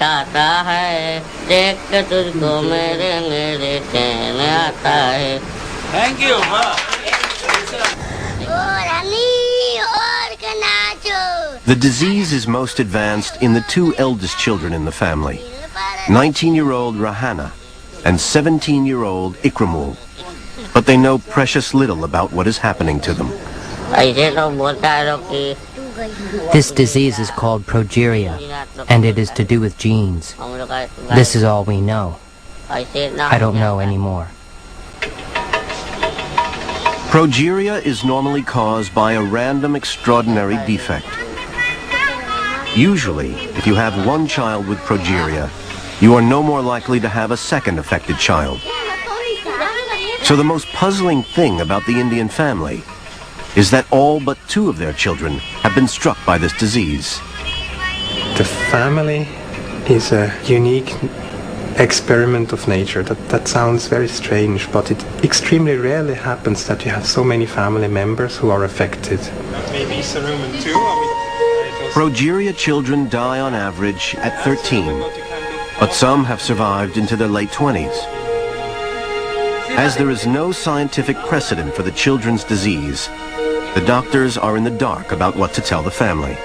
आता है देख के तुझको मेरे मेरे चैन आता है Thank you. The disease is most advanced in the two eldest children in the family, 19-year-old Rahana and 17-year-old Ikramul. But they know precious little about what is happening to them. This disease is called progeria, and it is to do with genes. This is all we know. I don't know anymore. Progeria is normally caused by a random extraordinary defect. Usually, if you have one child with progeria, you are no more likely to have a second affected child. So the most puzzling thing about the Indian family is that all but two of their children have been struck by this disease. The family is a unique experiment of nature. That sounds very strange, but it extremely rarely happens that you have so many family members who are affected. Maybe cerumen too. Progeria children die on average at 13, but some have survived into their late 20s. As there is no scientific precedent for the children's disease, the doctors are in the dark about what to tell the family.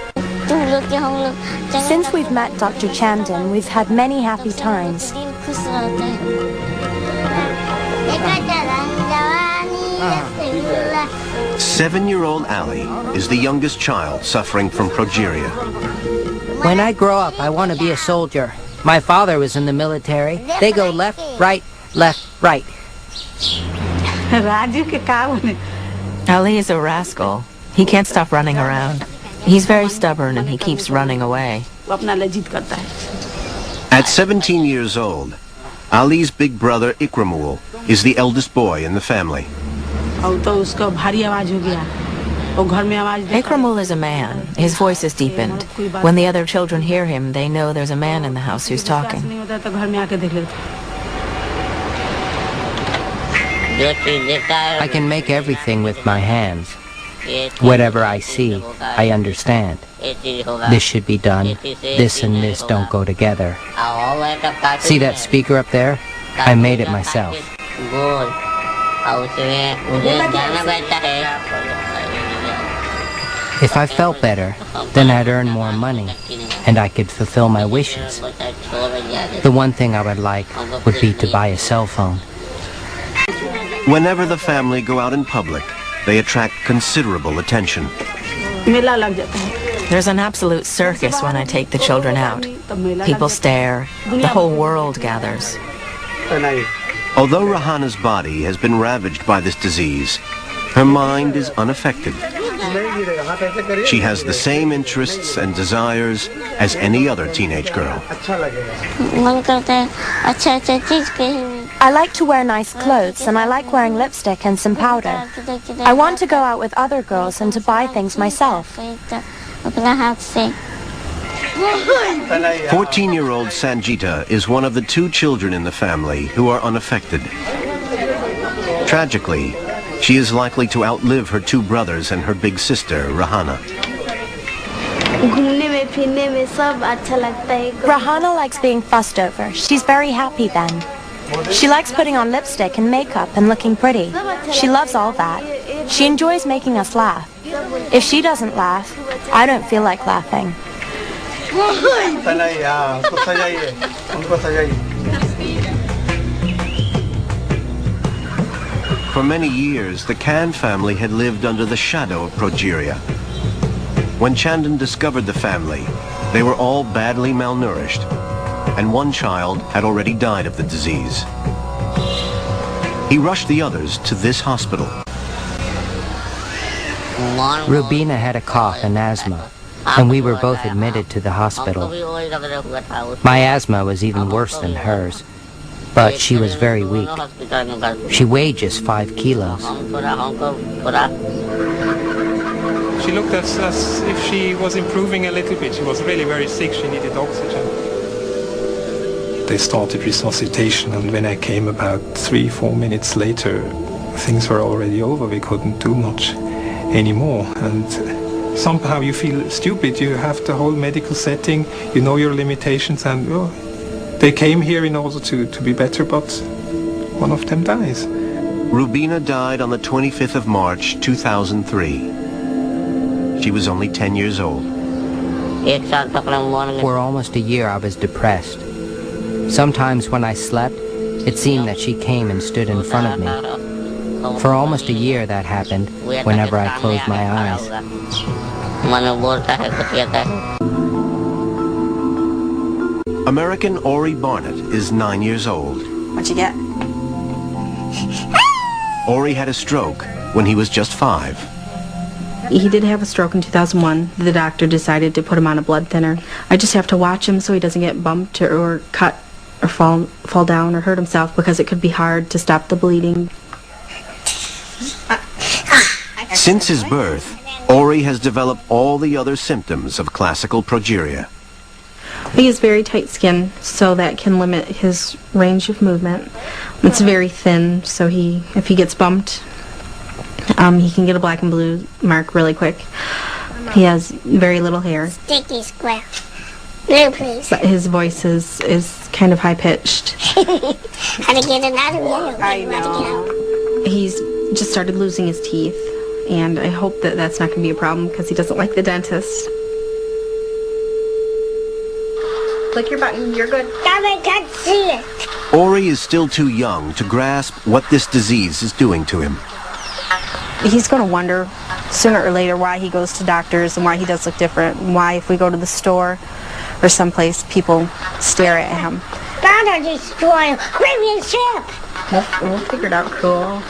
Since we've met Dr. Chamden, we've had many happy times. 7-year-old Ali is the youngest child suffering from progeria. When I grow up, I want to be a soldier. My father was in the military. They go left, right, right. Ali is a rascal. He can't stop running around. He's very stubborn and he keeps running away. At 17 years old, Ali's big brother Ikramul is the eldest boy in the family. Ikramul is a man. His voice is deepened. When the other children hear him, they know there's a man in the house who's talking. I can make everything with my hands. Whatever I see, I understand. This should be done. This and this don't go together. See that speaker up there? I made it myself. If I felt better, then I'd earn more money, and I could fulfill my wishes. The one thing I would like would be to buy a cell phone. Whenever the family go out in public, they attract considerable attention. There's an absolute circus when I take the children out. People stare. The whole world gathers. Although Rahana's body has been ravaged by this disease, her mind is unaffected. She has the same interests and desires as any other teenage girl. I like to wear nice clothes, and I like wearing lipstick and some powder. I want to go out with other girls and to buy things myself. 14-year-old Sanjita is one of the two children in the family who are unaffected. Tragically, she is likely to outlive her two brothers and her big sister, Rahana. Rahana likes being fussed over. She's very happy then. She likes putting on lipstick and makeup and looking pretty. She loves all that. She enjoys making us laugh. If she doesn't laugh, I don't feel like laughing. For many years, the Khan family had lived under the shadow of progeria. When Chandan discovered the family, they were all badly malnourished, and one child had already died of the disease. He rushed the others to this hospital. Rubina had a cough and asthma, and we were both admitted to the hospital. My asthma was even worse than hers, but she was very weak. She weighed just 5 kilos. She looked as if she was improving a little bit. She was really very sick. She needed oxygen. They started resuscitation, and when I came about 3-4 minutes later, things were already over. We couldn't do much anymore, and somehow you feel stupid. You have the whole medical setting, you know your limitations, and they came here in order to be better, but one of them dies. Rubina died on the 25th of March, 2003. She was only 10 years old. For almost a year I was depressed. Sometimes when I slept, it seemed that she came and stood in front of me. For almost a year that happened whenever I closed my eyes. American Ori Barnett is 9 years old. What'd you get? Ori had a stroke when he was just 5. He did have a stroke in 2001. The doctor decided to put him on a blood thinner. I just have to watch him so he doesn't get bumped or cut or fall down or hurt himself, because it could be hard to stop the bleeding. Since his birth, Ori has developed all the other symptoms of classical progeria. He has very tight skin, so that can limit his range of movement. It's very thin, so if he gets bumped, he can get a black and blue mark really quick. He has very little hair. Sticky square. Blue, please. But his voice is kind of high-pitched. How to get it out of you? I know. He's just started losing his teeth, and I hope that that's not going to be a problem, because he doesn't like the dentist. Click your button. You're good. I can't see it. Ori is still too young to grasp what this disease is doing to him. He's going to wonder sooner or later why he goes to doctors and why he does look different, and why if we go to the store or someplace people stare at him. Gotta destroy a Caribbean ship. We'll figure it out. Cool.